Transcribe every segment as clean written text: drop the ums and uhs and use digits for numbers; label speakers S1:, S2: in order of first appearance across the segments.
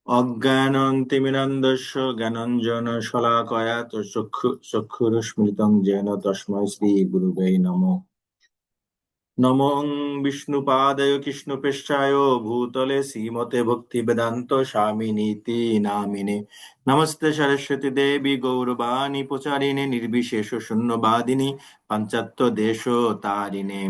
S1: অজ্ঞানন্তিমিরন্ধস্য জ্ঞানাঞ্জন শলাকয়া চক্ষুরস্মিলিতং যেন তস্मै শ্রী গুরুবে নমঃ। নমঃ বিষ্ণুপাদায় কৃষ্ণপৃষ্ঠায় ভূতলে শ্রীমতে ভক্তি বেদান্ত স্বামিনীতি নামিনে। নমস্তে সরস্বতী দেবী গৌরবাণী প্রচারিণে নির্বিশেষ শূন্যবাদিনী পাঞ্চাত্য দেশ তারিণে।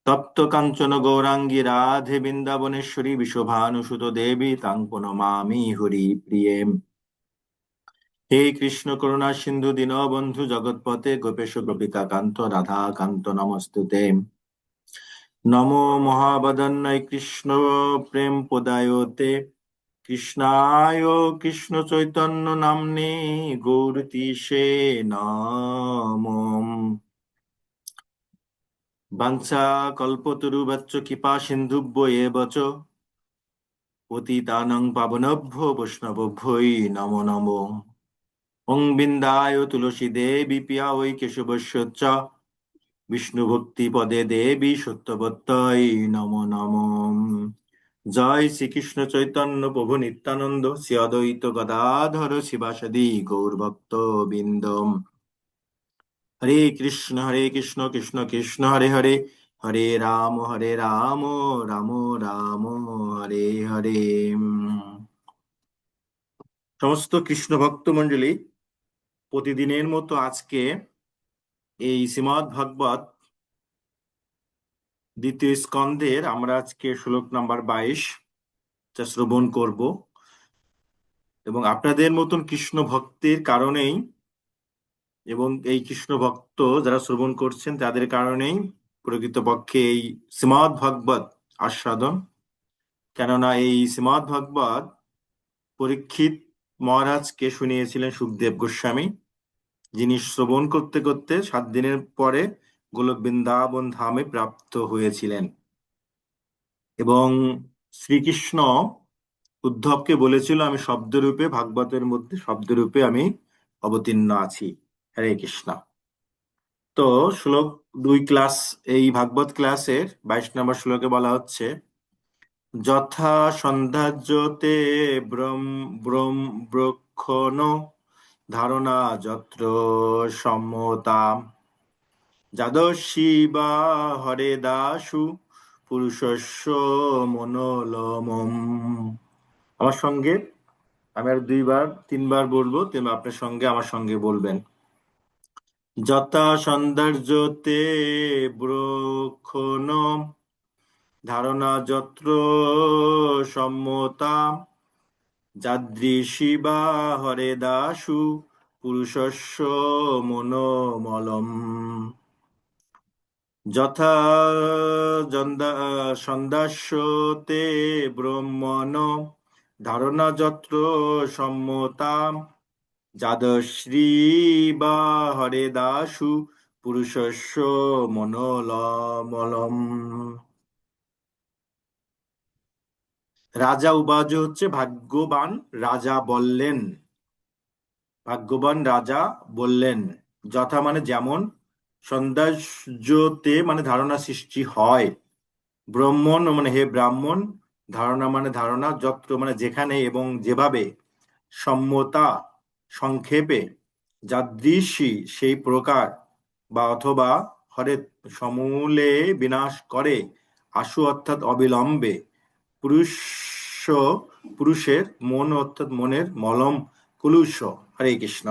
S1: তপ্ত কাঞ্চন গৌরাঙ্গী রাধে বৃন্দাবনেশ্বরী বিশ্বভানুসুত দেবী তাং প্রণমামি হরি প্রিয়ে। হে কৃষ্ণ করুণা সিন্ধু দীনবন্ধু জগৎপতে গোপেশ গোপিকা কান্ত রাধা কান্ত নমস্তুতে। নমো মহাবদন্যৈ কৃষ্ণ প্রেম পদায়তে কৃষ্ণায় কৃষ্ণ চৈতন্য নাম্নে গৌরতীশে নমঃ। বাঞ্ছা কল্পতরুভ্যশ্চ কৃপা সিন্ধুভ্য এব চ পতিতানাং পাবনেভ্যো বৈষ্ণবেভ্যো নমো নমো। ওং বিন্দায় তুলসী দেবী পিয়া ওই কেশবস্য চ বিষ্ণু ভক্তি পদে দেবী সত্যবত্যই নমো নমো। জয় শ্রীকৃষ্ণ চৈতন্য প্রভু নিত্যানন্দ শ্রী অদ্বৈত গদাধর শিবাসাদি গৌরভক্ত বৃন্দ। হরে কৃষ্ণ কৃষ্ণ কৃষ্ণ হরে হরে, হরে রাম রাম রাম হরে হরে। সমস্ত কৃষ্ণ ভক্ত মণ্ডলী, প্রতিদিনের মতো আজকে এই শ্রীমদ্ ভাগবত দ্বিতীয় স্কন্ধের আমরা আজকে শ্লোক নাম্বার 22 যা শ্রবণ করব, এবং আপনাদের মতন কৃষ্ণ ভক্তের কারণেই এবং এই কৃষ্ণ ভক্ত যারা শ্রবণ করছেন তাদের কারণেই প্রকৃতপক্ষে এই শ্রীমদ্ ভাগবত আস্বাদন। কেননা এই শ্রীমদ্ ভাগবত পরীক্ষিত মহারাজকে শুনিয়েছিলেন সুখদেব গোস্বামী, যিনি শ্রবণ করতে করতে 7 দিনের পরে গোলক বৃন্দাবন ধামে প্রাপ্ত হয়েছিলেন। এবং শ্রীকৃষ্ণ উদ্ধবকে বলেছিল, আমি শব্দরূপে ভাগবতের মধ্যে শব্দরূপে আমি অবতীর্ণ আছি। হরে কৃষ্ণ। তো শ্লোক 2 ক্লাস, এই ভাগবত ক্লাসের 22 নম্বর শ্লোকে বলা হচ্ছে, যথা সন্ধ্যাজ্যোতে ব্রক্ষণ ধারণা যত্র সম্মতা যাদশিবা হরে দাসু পুরুষস্য মনোলমম। আমার সঙ্গে আমি আর 2-3বার বলবো, তুমি আপনার সঙ্গে আমার সঙ্গে বলবেন। যথা সৌন্দর্যতে ব্রক্ষণ ধারণা যত্র সম্মতা যাদৃশিবা হরে দাসু পুরুষস্য মনোমলম। যথা সন্দাস্যতে ব্রহ্মণ ধারণা যত্র সম্মতা যাদশ্রী বা হরে দাসু পুরুষস্য মনোলমলম। রাজা উবাচ হচ্ছে ভাগ্যবান রাজা বললেন, ভাগ্যবান রাজা বললেন, যথা মানে যেমন, সন্দাস্যতে মানে ধারণা সৃষ্টি হয়, ব্রহ্মণ মানে হে ব্রাহ্মণ, ধারণা মানে ধারণা, যত্র মানে যেখানে এবং যেভাবে, সম্মতা সংক্ষেপে, যাদৃশী সেই প্রকার, বা অথবা, হরে সমূলে বিনাশ করে, আশু অর্থাৎ অবিলম্বে, পুরুষের মন অর্থাৎ মনের মলম কুলুষ। হরে কৃষ্ণ।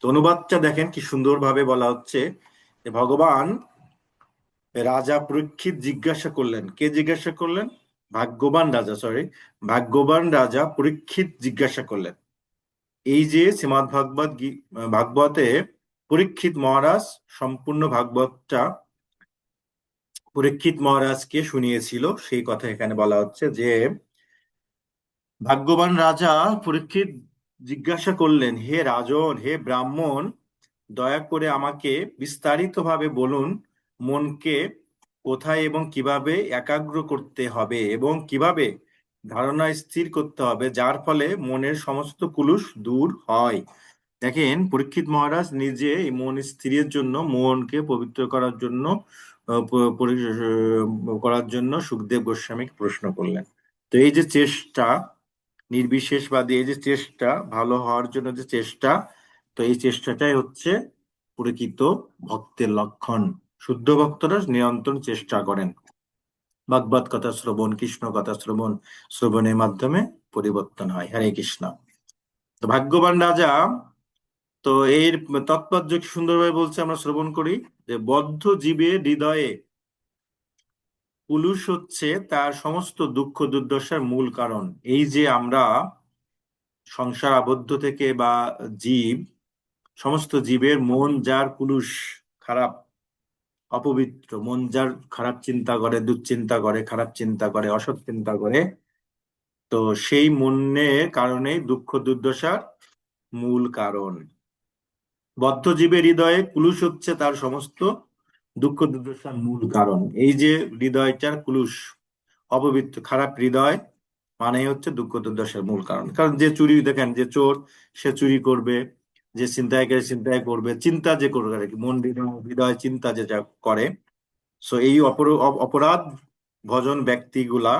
S1: তো অনুবাদটা দেখেন কি সুন্দরভাবে বলা হচ্ছে, ভগবান রাজা পরীক্ষিত জিজ্ঞাসা করলেন, কে জিজ্ঞাসা করলেন? ভাগ্যবান রাজা পরীক্ষিত জিজ্ঞাসা করলেন। এই যে শ্রীমদ্ ভাগবতে পরীক্ষিত মহারাজ সম্পূর্ণ ভাগবতটা পরীক্ষিত মহারাজকে শুনিয়েছিল, সেই কথা এখানে বলা হচ্ছে যে ভাগ্যবান রাজা পরীক্ষিত জিজ্ঞাসা করলেন, হে রাজন, হে ব্রাহ্মণ, দয়া করে আমাকে বিস্তারিতভাবে বলুন, মনকে কোথায় এবং কিভাবে একাগ্র করতে হবে এবং কিভাবে ধারণা স্থির করতে হবে, যার ফলে মনের সমস্ত কুলুষ দূর হয়। দেখেন, পরীক্ষিত মহারাজ নিজে এই মন স্থিরের জন্য, মনকে পবিত্র করার জন্য করার জন্য সুখদেব গোস্বামীকে প্রশ্ন করলেন। তো এই যে চেষ্টা, নির্বিশেষবাদী এই যে চেষ্টা, ভালো হওয়ার জন্য যে চেষ্টা, তো এই চেষ্টাটাই হচ্ছে প্রকৃত ভক্তের লক্ষণ। শুদ্ধ ভক্তরা নিরন্তর চেষ্টা করেন, ভাগবত কথা শ্রবণ, কৃষ্ণ কথা শ্রবণ, শ্রবণের মাধ্যমে পরিবর্তন হয়। হরে কৃষ্ণ। তো ভাগ্যবান রাজা, তো এর তাৎপর্য কি সুন্দরভাবে বলছে, আমরা শ্রবণ করি যে বদ্ধ জীবের হৃদয়ে পুলুষ হচ্ছে তার সমস্ত দুঃখ দুর্দশার মূল কারণ। এই যে আমরা সংসার আবদ্ধ থেকে বা জীব, সমস্ত জীবের মন যার পুলুষ, খারাপ, অপবিত্র মন যার খারাপ চিন্তা করে, দুশ্চিন্তা করে, খারাপ চিন্তা করে, অসৎ চিন্তা করে, তো সেই মনের কারণে দুঃখ দুর্দশার মূল কারণ। বদ্ধ জীবের হৃদয়ে কুলুষ হচ্ছে তার সমস্ত দুঃখ দুর্দশার মূল কারণ। এই যে হৃদয়টার কুলুষ, অপবিত্র খারাপ হৃদয়, মানে হচ্ছে দুঃখ দুর্দশার মূল কারণ। কারণ যে চুরি, দেখেন যে চোর, সে চুরি করবে, যে ছিনতাইকারী ছিনতাই করবে, চিন্তা যে করবে আর কি, মন হৃদয় চিন্তা যেটা করে। সো এই অপরাধ ভজন ব্যক্তিগুলা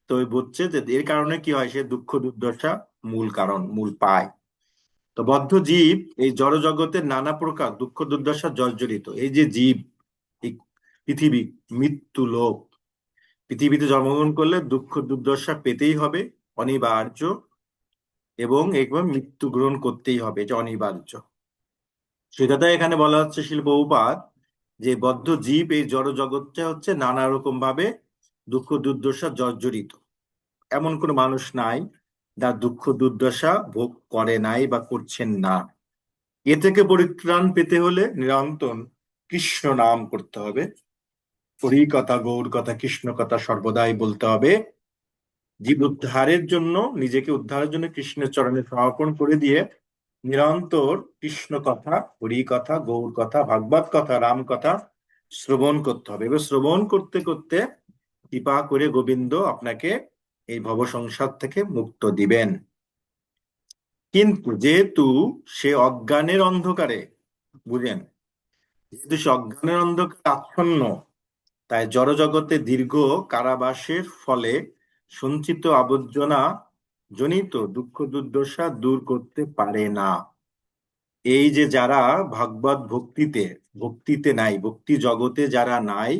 S1: তো বুঝছে যে এর কারণে কি হয়, সে দুঃখ দুর্দশা মূল কারণ, মূল পায়। তো বদ্ধ জীব এই জড় জগতের নানা প্রকার দুঃখ দুর্দশা জর্জরিত। এই যে জীব, এই পৃথিবী মৃত্যু লোক, পৃথিবীতে জন্মগ্রহণ করলে দুঃখ দুর্দশা পেতেই হবে, অনিবার্য, এবং একবার মৃত্যু গ্রহণ করতেই হবে, এটা অনিবার্য। সেটাতে এখানে বলা হচ্ছে শিল বহুপাত, যে বদ্ধ জীব এই জড় জগৎটা হচ্ছে নানা রকম ভাবে দুঃখ দুর্দশা জর্জরিত। এমন কোনো মানুষ নাই যার দুঃখ দুর্দশা ভোগ করে নাই বা করছেন না। এ থেকে পরিত্রাণ পেতে হলে নিরন্তর কৃষ্ণ নাম করতে হবে, হরি কথা, গৌর কথা, কৃষ্ণ কথা সর্বদাই বলতে হবে। জীব উদ্ধারের জন্য, নিজেকে উদ্ধারের জন্য কৃষ্ণের চরণে সমর্পণ করে দিয়ে নিরন্তর কৃষ্ণ কথা, হরি কথা, গৌর কথা, ভাগবত কথা, রাম কথা শ্রবণ করতে হবে। এবার শ্রবণ করতে করতে কৃপা করে গোবিন্দ আপনাকে এই ভব সংসার থেকে মুক্ত দিবেন। কিন্তু যেহেতু সে অজ্ঞানের অন্ধকারে, বুঝেন, যেহেতু সে অজ্ঞানের অন্ধকারে আচ্ছন্ন, তাই জড়জগতে দীর্ঘ কারাবাসের ফলে সঞ্চিত আবর্জনা জনিত দুঃখ দুর্দশা দূর করতে পারে না। এই যে যারা ভাগবত ভক্তিতে, ভক্তিতে নাই, ভক্তি জগতে যারা নাই,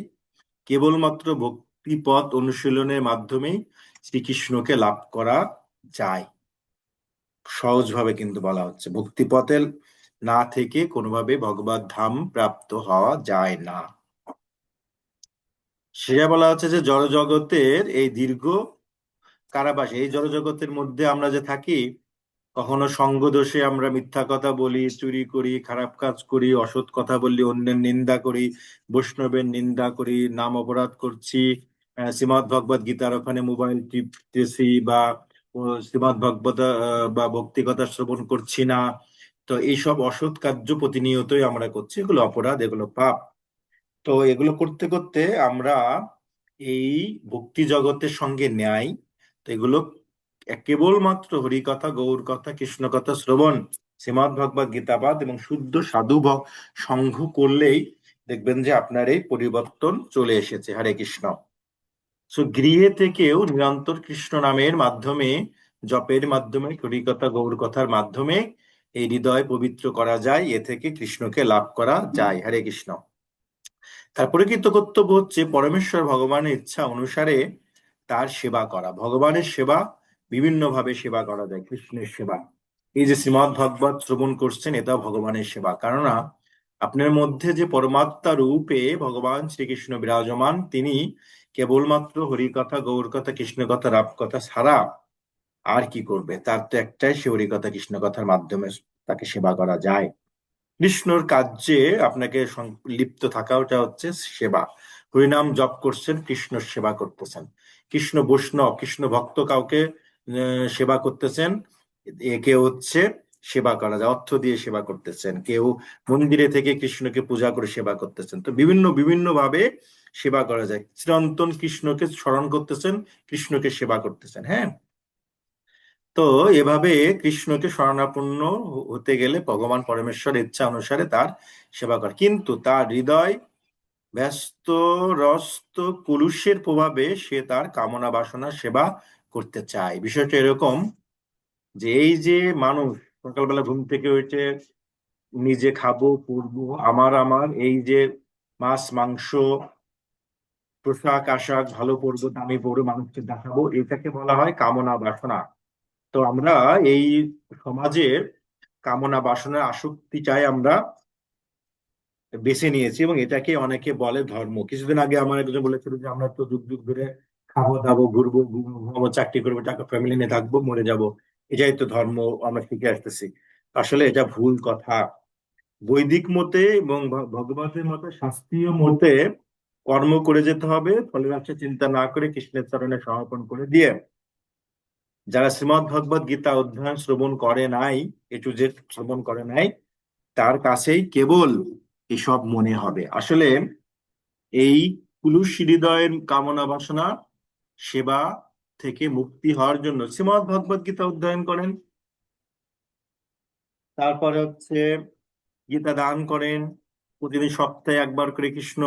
S1: কেবলমাত্র ভক্তি পথ অনুশীলনের মাধ্যমেই শ্রীকৃষ্ণকে লাভ করা যায়। সহজভাবে কিন্তু বলা হচ্ছে, ভক্তি পথে না থেকে কোনোভাবে ভগবত ধাম প্রাপ্ত হওয়া যায় না। সেটা বলা হচ্ছে যে জড়জগতের এই দীর্ঘ কারাবাস, এই জড়জগতের মধ্যে আমরা যে থাকি, কখনো সঙ্গ দোষে আমরা মিথ্যা কথা বলি, চুরি করি, খারাপ কাজ করি, অসৎ কথা বললি, অন্যের নিন্দা করি, বৈষ্ণবের নিন্দা করি, নাম অপরাধ করছি, শ্রীমদ্ ভগবত গীতার ওখানে মোবাইল টিপতেছি, বা শ্রীমদ্ ভগবত বা ভক্তি কথা শ্রবণ করছি না। তো এইসব অসৎ কার্য প্রতিনিয়তই আমরা করছি, এগুলো অপরাধ, এগুলো পাপ। তো এগুলো করতে করতে আমরা এই ভক্তি জগতের সঙ্গে ন্যায়, তো এগুলো কেবলমাত্র হরি কথা, গৌর কথা, কৃষ্ণ কথা শ্রবণ, শ্রীমদ্ ভগবত গীতাপাঠ এবং শুদ্ধ সাধু সঙ্গ করলেই দেখবেন যে আপনার এই পরিবর্তন চলে এসেছে। হরে কৃষ্ণ। সো গৃহে থেকেও নিরন্তর কৃষ্ণ নামের মাধ্যমে, জপের মাধ্যমে, হরি কথা গৌর কথার মাধ্যমে এই হৃদয় পবিত্র করা যায়, এ থেকে কৃষ্ণকে লাভ করা যায়। হরে কৃষ্ণ। তারপরে কিন্তু কর্তব্য হচ্ছে পরমেশ্বর ভগবানের ইচ্ছা অনুসারে তার সেবা করা। ভগবানের সেবা বিভিন্ন ভাবে সেবা করা যায়, কৃষ্ণের সেবা। এই যে শ্রীমদ্ ভগবত শ্রবণ করছেন, এটাও ভগবানের সেবা। কেননা আপনার মধ্যে যে পরমাত্মা রূপে ভগবান শ্রীকৃষ্ণ বিরাজমান, তিনি কেবলমাত্র হরি কথা, গৌর কথা, কৃষ্ণ কথা, রাম কথা ছাড়া আর কি করবে? তার তো একটাই, সে হরি কথা কৃষ্ণ কথার মাধ্যমে তাকে সেবা করা যায়। কৃষ্ণর কার্যে আপনাকে লিপ্ত থাকা, ওটা হচ্ছে সেবা। হরিনাম জপ করছেন, কৃষ্ণ সেবা করতেছেন। কৃষ্ণ বৈষ্ণব, কৃষ্ণ ভক্ত কাউকে সেবা করতেছেন, একে হচ্ছে সেবা করা যায়, অর্থ দিয়ে সেবা করতেছেন। কেউ মন্দিরে থেকে কৃষ্ণকে পূজা করে সেবা করতেছেন। তো বিভিন্ন বিভিন্ন ভাবে সেবা করা যায়। চিরন্তন কৃষ্ণকে স্মরণ করতেছেন, কৃষ্ণকে সেবা করতেছেন। হ্যাঁ, তো এভাবে কৃষ্ণকে শরণাপন্ন হতে গেলে ভগবান পরমেশ্বর ইচ্ছা অনুসারে তার সেবা করে, কিন্তু তার হৃদয় ব্যস্ত রস্ত কুলুষের প্রভাবে সে তার কামনা বাসনা সেবা করতে চায়। বিষয়টা এরকম যে এই যে মানুষ সকালবেলা ঘুম থেকে উঠে নিজে খাবো পরবো, আমার আমার এই যে মাছ মাংস পোশাক আশাক ভালো পরবো দামি পরবো মানুষকে দেখাবো, এটাকে বলা হয় কামনা বাসনা। তো আমরা এই সমাজে কামনা বাসনার আসক্তি চাই আমরা বেছে নিয়েছি, এবং এটাকে অনেকে বলে ধর্ম। কিছুদিন আগে আমার একজন বলেছিল যে আমরা তো যুগ যুগ ধরে খাবো দাবো ঘুরবো ঘুমাবো চাকরি করবো টাকা ফ্যামিলি নিয়ে থাকবো মরে যাব, এটাই তো ধর্ম, আমরা শিখে আসতেছি। আসলে এটা ভুল কথা। বৈদিক মতে এবং ভগবতের মতে শাস্ত্রীয় মতে কর্ম করে যেতে হবে, ফলের আশা চিন্তা না করে কৃষ্ণের চরণে সমর্পণ করে দিয়ে। যারা শ্রীমদ্ ভগবত গীতা অধ্যয়ন শ্রবণ করে নাই, এ টু জেড শ্রবণ করে নাই, তার কাছেই কেবল এসব মনে হবে। আসলে এই কুলুষ হৃদয়ের কামনা বাসনা সেবা থেকে মুক্তি হওয়ার জন্য শ্রীমদ্ ভগবত গীতা অধ্যয়ন করেন, তারপরে হচ্ছে গীতা দান করেন, প্রতিদিন সপ্তাহে একবার করে কৃষ্ণ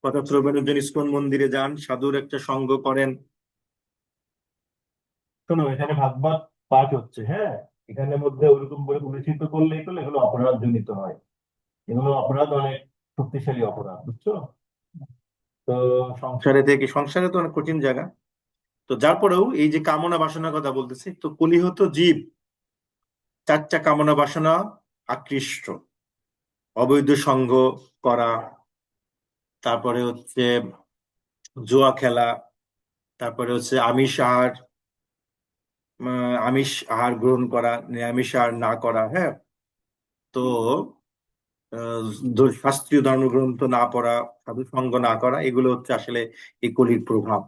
S1: কথা শ্রবণের জন্য ইস্কন মন্দিরে যান, সাধুর একটা সঙ্গ করেন। শোনো, এখানে ভাগবত পাঠ হচ্ছে, হ্যাঁ, এখানের মধ্যে ওরকম করে পরিচিত করলেই তো এগুলো অপরাধ জনিত হয়। এগুলো অপরাধ, অনেক শক্তিশালী অপরাধ, বুঝছো? তো সংসারে তো অনেক কঠিন জায়গা। তো যার পরেও এই যে কামনা বাসনার কথা বলতেছি, তো কলিহত জীব চারটা কামনা বাসনা আকৃষ্ট: অবৈধ সঙ্গ করা, তারপরে হচ্ছে জুয়া খেলা, তারপরে হচ্ছে আমিষ আহার গ্রহণ করা, নিরামিষ আহার না করা, হ্যাঁ, তো শাস্ত্রীয় ধর্মগ্রন্থ না পড়া, সাধু সঙ্গ না করা, এগুলো হচ্ছে আসলে এই কলির প্রভাব।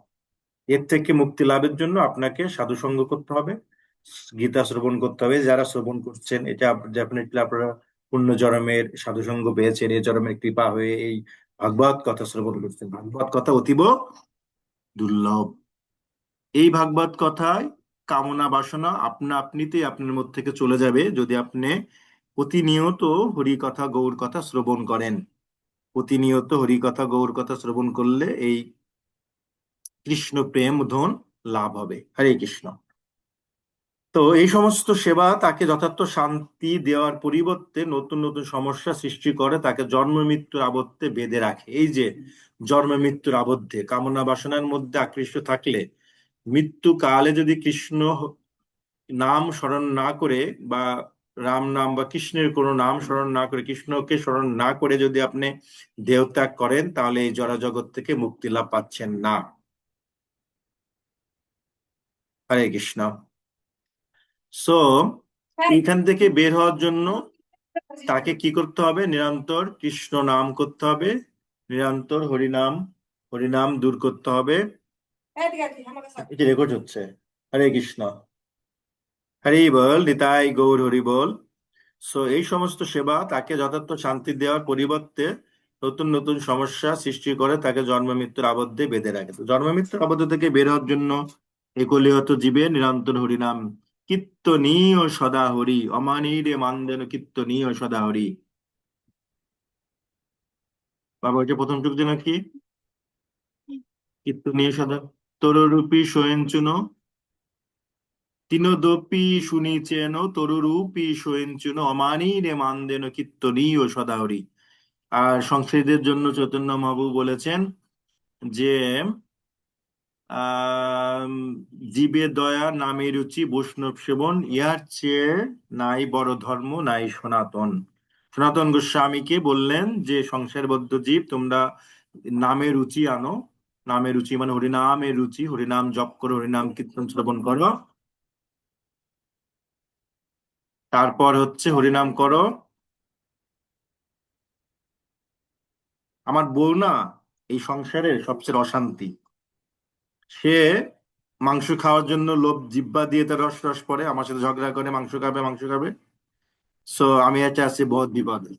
S1: এর থেকে মুক্তি লাভের জন্য আপনাকে সাধু সঙ্গ করতে হবে, গীতা শ্রবণ করতে হবে। যারা শ্রবণ করছেন, এটা ডেফিনেটলি আপনারা পূর্ণ জন্মের সাধু সঙ্গ পেয়েছেন, এই জন্মের কৃপা হয়ে এই ভাগবত কথা শ্রবণ করছেন। ভাগবত কথা অতীব দুর্লভ। এই ভাগবত কথায় কামনা বাসনা আপনা আপনিতেই আপনার মধ্যে থেকে চলে যাবে যদি আপনি প্রতিনিয়ত হরি কথা গৌর কথা শ্রবণ করেন। প্রতিনিয়ত হরি কথা গৌর কথা শ্রবণ করলে এই কৃষ্ণ প্রেম ধন লাভ হবে। হরে কৃষ্ণ। তো এই সমস্ত সেবা তাকে যথার্থ শান্তি দেওয়ার পরিবর্তে নতুন নতুন সমস্যা সৃষ্টি করে, তাকে জন্ম মৃত্যুর আবদ্ধে বেঁধে রাখে। এই যে জন্ম মৃত্যুর আবদ্ধে কামনা বাসনার মধ্যে আকৃষ্ট থাকলে মৃত্যু কালে যদি কৃষ্ণ নাম স্মরণ না করে, বা রাম নাম বা কৃষ্ণের কোনো নাম স্মরণ না করে, কৃষ্ণকে স্মরণ না করে যদি আপনি দেহত্যাগ করেন, তাহলে এই জড় জগৎ থেকে মুক্তি লাভ পাচ্ছেন না। হরে কৃষ্ণ। সো এখান থেকে বের হওয়ার জন্য তাকে কি করতে হবে? নিরন্তর কৃষ্ণ নাম করতে হবে, নিরন্তর হরিনাম হরিনাম দূর করতে হবে। এটি রেকর্ড হচ্ছে। হরে কৃষ্ণ। হরি বল, নিতাই গৌর হরি বল। সো এই সমস্ত সেবা তাকে যথার্থ শান্তি দেওয়ার পরিবর্তে নতুন নতুন সমস্যা সৃষ্টি করে, তাকে জন্ম মৃত্যুর আবদ্ধে বেঁধে রাখে। তো জন্ম মৃত্যুর আবদ্ধ থেকে বের হওয়ার জন্য এই কলিহত জীবে নিরন্তর হরিনাম কীর্তনীয় সদা হরি, অমানিরে মানদেন কীর্তনীয় সদা হরি। বাবা, ওইটা প্রথম টুক যেন কি? কীর্তনীয় সদা তরুরূপী সোয়েঞ্চুন তিনোদপি শুনিচেন তরুরূপী সোয়েঞ্চুন অমানিরে মানদেন কীর্তনীয় সদা হরি। আর সংস্কৃতের জন্য চৈতন্য মহাপ্রভু বলেছেন যে আহ জীবে দয়া নামে রুচি বৈষ্ণব সেবন, ইহার চেয়ে নাই বড় ধর্ম নাই সনাতন। সনাতন গোস্বামীকে বললেন যে সংসারবদ্ধ জীব, তোমরা নামে রুচি আনো। নামে রুচি মানে হরিনামের রুচি, হরিনাম জপ করো, হরিনাম কীর্তন শ্রবণ করো, তারপর হচ্ছে হরিনাম করো। আমার বউ না এই সংসারের সবচেয়ে অশান্তি। সে মাংস খাওয়ার জন্য লোভ জিহ্বা দিয়ে তার রস রস পড়ে, আমার সাথে ঝগড়া করে মাংস খাবে মাংস খাবে। সো আমি এটা আছি বহুত বিপদে।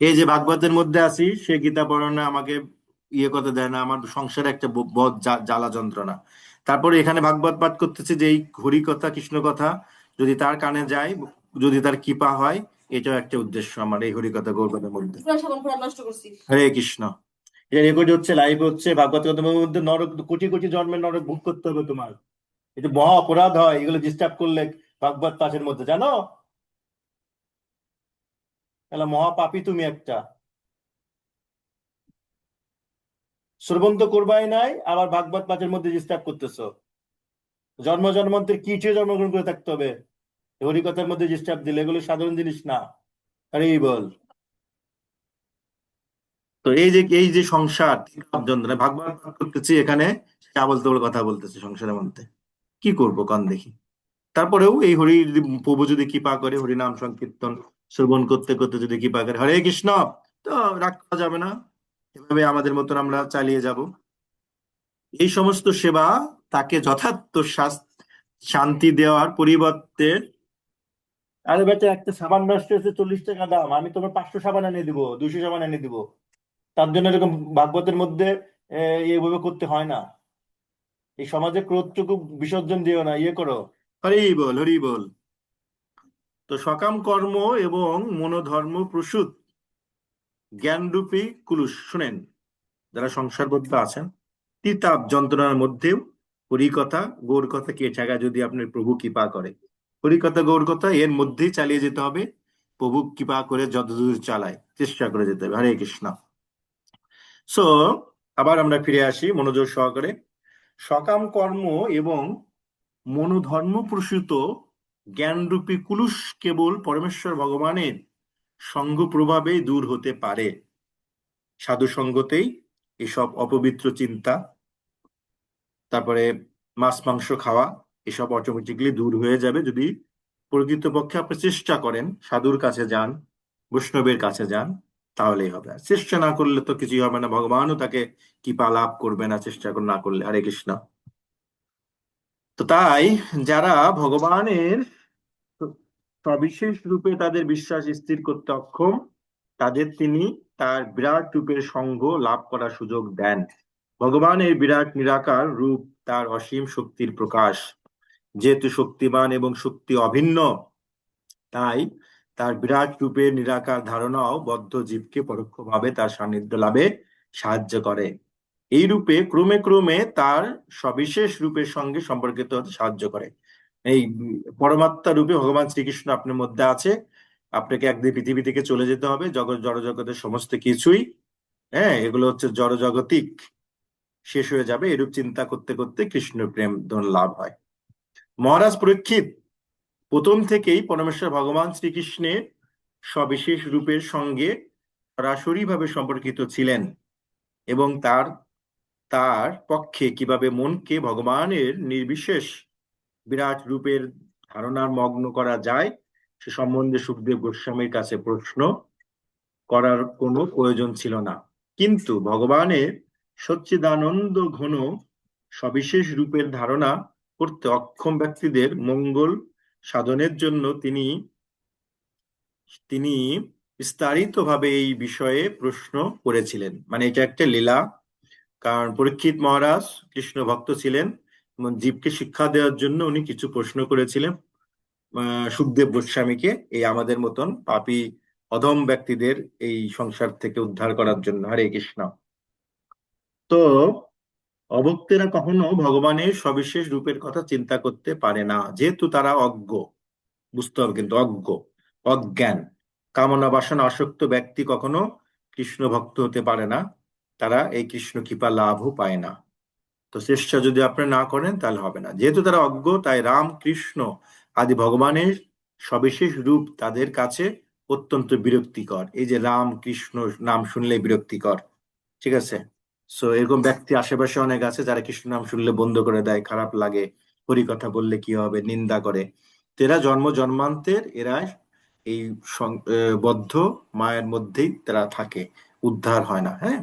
S1: এই যে ভাগবতের মধ্যে আছি, সে গীতা পড়ানো আমাকে ইয়ে করতে দেয় না, আমার সংসারে একটা বহুত জ্বালা যন্ত্রণা। তারপরে এখানে ভাগবত পাঠ করতেছে যে এই হরি কথা কৃষ্ণ কথা যদি তার কানে যায়, যদি তার কৃপা হয়, এটাও একটা উদ্দেশ্য আমার এই হরিকথা গৌরকথার মধ্যে। হরে কৃষ্ণ। এটা রেকর্ড হচ্ছে, লাইভ হচ্ছে, ভাগবত কথার মধ্যে নরক, কোটি কোটি জন্মের নরক ভোগ করতে হবে তোমার। এটা মহা অপরাধ হয় এগুলো ডিস্টার্ব করলে ভাগবত পাঠের মধ্যে, জানো? তাহলে মহাপাপী তুমি একটা। শ্রবণ তো করবাই নাই, আবার ভাগবত পাঠের মধ্যে ডিস্টার্ব করতেছো। জন্ম জন্মান্তের কিচে জন্মগ্রহণ করে থাকতে হবে, হরিকথার মধ্যে ডিস্টার্ব দিলে এগুলো সাধারণ জিনিস না। আরে বল। তো এই যে সংসার যন্ত্রণা ভাগবত পাঠ করতেছি এখানে, আবল তাবল কথা বলতেছে সংসারের মধ্যে, কি করবো কন দেখি। তারপরেও এই হরি যদি প্রভু যদি কৃপা করে, হরি নাম সংকীর্তন শ্রবণ করতে করতে যদি কৃপা করে, হরে কৃষ্ণ, তো রাগ করা যাবে না। এভাবে আমাদের মতন আমরা চালিয়ে যাব। এই সমস্ত সেবা তাকে যথার্থ শান্তি দেওয়ার পরিবর্তে, আরে বেটা একটা সাবান নষ্ট হয়েছে 40 টাকা দাম, আমি তোমার 500 সাবান এনে দিব, 200 সাবান এনে দিব, তার জন্য এরকম ভাগবতের মধ্যে এইভাবে করতে হয় না। এই সমাজে ক্রোধটুকু বিসর্জন দিও না, ইয়ে করো। হরি বল, হরি বল। তো সকাম কর্ম এবং মনোধর্ম প্রসূত জ্ঞানরূপী কুলুষ, শুনেন যারা সংসারবদ্ধ আছেন, তিতাব যন্ত্রণার মধ্যেও হরিকথা গৌর কথা কে জায়গায় যদি আপনার প্রভু কৃপা করে, হরিকথা গৌর কথা এর মধ্যেই চালিয়ে যেতে হবে। প্রভু কৃপা করে যতদূর চালায় চেষ্টা করে যেতে হবে। হরে কৃষ্ণ। সো আবার আমরা ফিরে আসি মনোযোগ সহকারে। সকাম কর্ম এবং মনোধর্ম প্রসূত জ্ঞানরূপী কুলুষ কেবল পরমেশ্বর ভগবানের সঙ্গ প্রভাবেই দূর হতে পারে। সাধু সঙ্গতেই এসব অপবিত্র চিন্তা, তারপরে মাছ মাংস খাওয়া, এসব অটোমেটিকলি দূর হয়ে যাবে যদি প্রকৃতপক্ষে আপনি চেষ্টা করেন, সাধুর কাছে যান, বৈষ্ণবের কাছে যান, তাহলেই হবে। আর চেষ্টা না করলে তো কিছুই হবে না, ভগবানও তাকে কৃপা লাভ করবে না চেষ্টা না করলে। হরে কৃষ্ণ। তো তাই যারা ভগবানের সবিশেষ রূপে তাদের বিশ্বাস স্থির করতে অক্ষম, তাদের তিনি তার বিরাট রূপের সঙ্গ লাভ করার সুযোগ দেন। ভগবানের বিরাট নিরাকার রূপ তার অসীম শক্তির প্রকাশ। যেহেতু শক্তিমান এবং শক্তি অভিন্ন, তাই তার বিরাট রূপের নিরাকার ধারণাও বদ্ধ জীবকে পরোক্ষভাবে তার সান্নিধ্য লাভে সাহায্য করে। এই রূপে ক্রমে ক্রমে তার সবিশেষ রূপের সঙ্গে সম্পর্কিত হতে সাহায্য করে। এই পরমাত্মা রূপে ভগবান শ্রীকৃষ্ণ আপনার মধ্যে আছে, আপনাকে একদিন পৃথিবী থেকে চলে যেতে হবে, জড় জগতের সমস্ত কিছুই, হ্যাঁ, এগুলো হচ্ছে জড় জগতিক, শেষ হয়ে যাবে। এরূপ চিন্তা করতে করতে কৃষ্ণ প্রেম ধন লাভ হয়। মহারাজ পরীক্ষিত প্রথম থেকেই পরমেশ্বর ভগবান শ্রীকৃষ্ণের সবিশেষ রূপের সঙ্গে সরাসরি ভাবে সম্পর্কিত ছিলেন, এবং তার তার পক্ষে কিভাবে মনকে ভগবানের নির্বিশেষ বিরাট রূপের ধারণার মগ্ন করা যায় সে সম্বন্ধে সুখদেব গোস্বামীর কাছে প্রশ্ন করার কোনো প্রয়োজন ছিল না। কিন্তু ভগবানের সচ্চিদানন্দ ঘন সবিশেষ রূপের ধারণা করতে অক্ষম ব্যক্তিদের মঙ্গল সাধনের জন্য তিনি তিনি বিস্তারিতভাবে এই বিষয়ে প্রশ্ন করেছিলেন। মানে এটা একটা লীলা, কারণ পরীক্ষিত মহারাজ কৃষ্ণ ভক্ত ছিলেন এবং জীবকে শিক্ষা দেওয়ার জন্য উনি কিছু প্রশ্ন করেছিলেন সুখদেব গোস্বামীকে, এই আমাদের মতন পাপী অধম ব্যক্তিদের এই সংসার থেকে উদ্ধার করার জন্য। হরে কৃষ্ণ। তো অভক্তেরা কখনো ভগবানের সবিশেষ রূপের কথা চিন্তা করতে পারে না, যেহেতু তারা অজ্ঞ। বুঝতে হবে কিন্তু, অজ্ঞ, অজ্ঞান। কামনা বাসনা আসক্ত ব্যক্তি কখনো কৃষ্ণ ভক্ত হতে পারে না, তারা এই কৃষ্ণ কৃপা লাভও পায় না। তো চেষ্টা যদি আপনি না করেন তাহলে হবে না, যেহেতু তারা অজ্ঞ, তাই রাম কৃষ্ণ আদি ভগবানের সবিশেষ রূপ তাদের কাছে অত্যন্ত বিরক্তিকর। এই যে রাম কৃষ্ণ নাম শুনলে বিরক্তিকর, ঠিক আছে? সো এরকম ব্যক্তি আশেপাশে অনেক আছে যারা কৃষ্ণ নাম শুনলে বন্ধ করে দেয়, খারাপ লাগে, হরি কথা বললে কি হবে, নিন্দা করে। তো এরা জন্ম জন্মান্তের এরা এই বদ্ধ মায়ের মধ্যেই তারা থাকে, উদ্ধার হয় না। হ্যাঁ,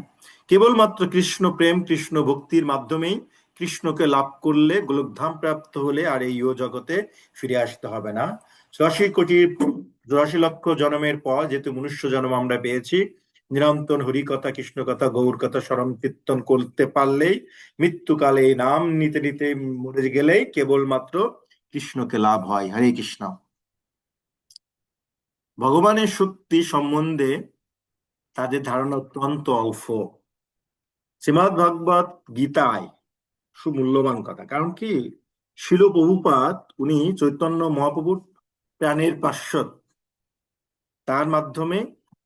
S1: কেবলমাত্র কৃষ্ণ প্রেম কৃষ্ণ ভক্তির মাধ্যমেই কৃষ্ণকে লাভ করলে, গোলকধাম প্রাপ্ত হলে আর এই জগতে ফিরে আসতে হবে না। 84 লক্ষ জন্মের পর যেহেতু মনুষ্য জন্ম আমরা পেয়েছি, নিরন্তর হরি কথা কৃষ্ণ কথা গৌর কথা স্মরণ কীর্তন করতে পারলেই, মৃত্যুকালে নাম নিতে নিতে মরে গেলেই কেবলমাত্র কৃষ্ণকে লাভ হয়। হরে কৃষ্ণ। ভগবানের শক্তি সম্বন্ধে তাদের ধারণা অত্যন্ত অল্প। শ্রীমদ্ ভাগবত গীতায় সুমূল্যবান কথা, কারণ কি, শিল প্রভুপাদ উনি চৈতন্য মহাপ্রভুর প্রাণের পার্শ্বদ। তার মাধ্যমে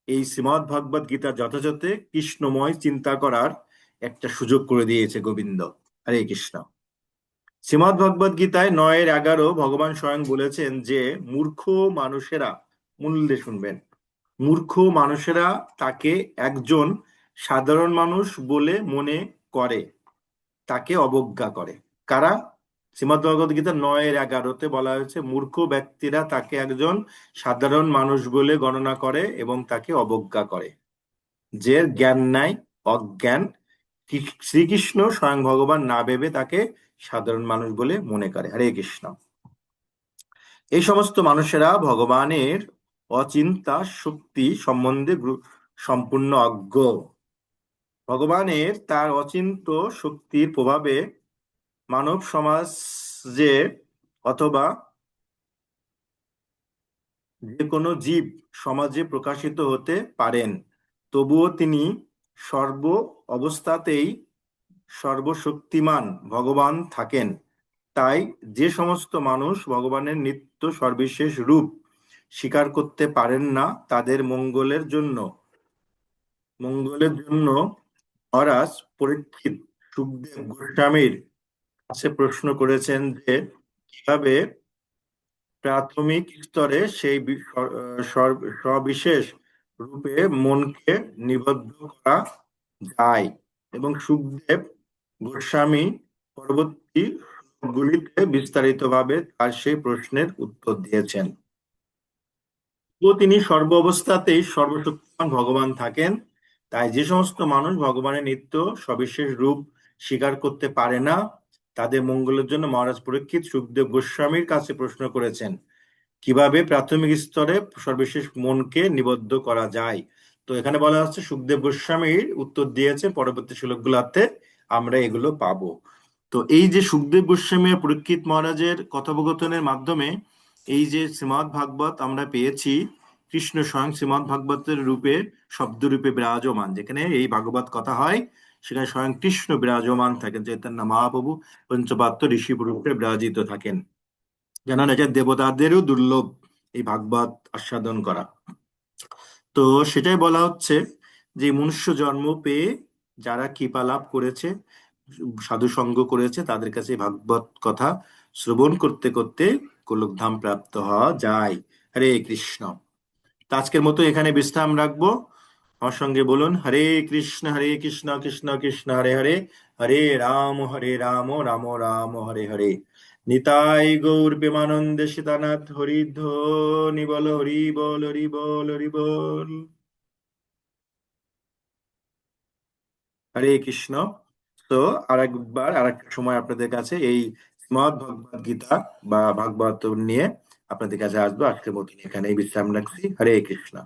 S1: এই শ্রীমদ্ ভগবত গীতা যথাযথ কৃষ্ণময় চিন্তা করার একটা সুযোগ করে দিয়েছে গোবিন্দ। হরে কৃষ্ণ। শ্রীমদ্ ভগবত গীতায় 9-11 ভগবান স্বয়ং বলেছেন যে মূর্খ মানুষেরা, মূল দিয়ে শুনবেন, মূর্খ মানুষেরা তাকে একজন সাধারণ মানুষ বলে মনে করে, তাকে অবজ্ঞা করে। কারা? শ্রীমদ্ ভগবত গীতা 9-11 বলা হয়েছে মূর্খ ব্যক্তিরা তাকে একজন সাধারণ মানুষ বলে গণনা করে এবং তাকে অবজ্ঞা করে। যে জ্ঞান নাই, অজ্ঞান, শ্রীকৃষ্ণ স্বয়ং ভগবান না ভেবে তাকে সাধারণ মানুষ বলে মনে করে। হরে কৃষ্ণ। এই সমস্ত মানুষেরা ভগবানের অচিন্তা শক্তি সম্বন্ধে সম্পূর্ণ অজ্ঞ। ভগবানের তার অচিন্ত শক্তির প্রভাবে মানব সমাজে অথবা যে কোনো জীব সমাজে প্রকাশিত হতে পারেন, তবুও তিনি সর্ব অবস্থাতেই সর্বশক্তিমান ভগবান থাকেন। তাই যে সমস্ত মানুষ ভগবানের নিত্য সর্বশেষ রূপ স্বীকার করতে পারেন না, তাদের মঙ্গলের জন্য মহারাজ পরীক্ষিত সুখদেব গোস্বামীর কাছে প্রশ্ন করেছেন যে কিভাবে প্রাথমিক স্তরে সেই সবিশেষ রূপে মনকে নিবদ্ধ করা যায়, এবং সুখদেব গোস্বামী পরবর্তী শ্লোকগুলিতে বিস্তারিতভাবে তার সেই প্রশ্নের উত্তর দিয়েছেন। তো তিনি সর্ব অবস্থাতেই সর্বশক্তিমান ভগবান থাকেন। তাই যে সমস্ত মানুষ ভগবানের নিত্য সবিশেষ রূপ স্বীকার করতে পারে না, তাদের মঙ্গলের জন্য মহারাজ পরীক্ষিত সুখদেব গোস্বামীর কাছে প্রশ্ন করেছেন কিভাবে প্রাথমিক স্তরে সর্বশেষ মনকে নিবদ্ধ করা যায়। তো এখানে বলা হচ্ছে সুখদেব গোস্বামীর উত্তর দিয়েছে, পরবর্তী শ্লোকগুলোতে আমরা এগুলো পাবো। তো এই যে সুখদেব গোস্বামী আর পরীক্ষিত মহারাজের কথোপকথনের মাধ্যমে এই যে শ্রীমদ্ ভাগবত আমরা পেয়েছি, কৃষ্ণ স্বয়ং শ্রীমদ্ ভাগবতের রূপে শব্দরূপে বিরাজমান, যেখানে এই ভাগবত কথা হয় সেখানে স্বয়ং কৃষ্ণ বিরাজমান থাকেন, চৈতন্য মহাপ্রভু পঞ্চপাত্র ঋষি রূপে বিরাজিত থাকেন। যেন এটা দেবতাদেরও দুর্লভ এই ভাগবত আস্বাদন করা। তো সেটাই বলা হচ্ছে যে মনুষ্য জন্ম পেয়ে যারা কৃপা লাভ করেছে, সাধু সঙ্গ করেছে, তাদের কাছে ভাগবত কথা শ্রবণ করতে করতে গোলকধাম প্রাপ্ত হওয়া যায়। হরে কৃষ্ণ। তো আজকের মতো এখানে বিশ্রাম রাখবো। আমার সঙ্গে বলুন, হরে কৃষ্ণ কৃষ্ণ কৃষ্ণ হরে হরে, হরে রাম রাম রাম হরে হরে। নিতাই গৌর প্রেমানন্দে সীতানাথ হরি ধ্বনি বল, হরি বল হরি বল হরি বল। হরে কৃষ্ণ। তো আরেকবার আরেকটা সময় আপনাদের কাছে এই শ্রীমদ্ ভগবদ গীতা বা ভাগবত নিয়ে আপনাদের কাছে আসবো। আজকের মতন এখানেই বিশ্রাম রাখছি। হরে কৃষ্ণ।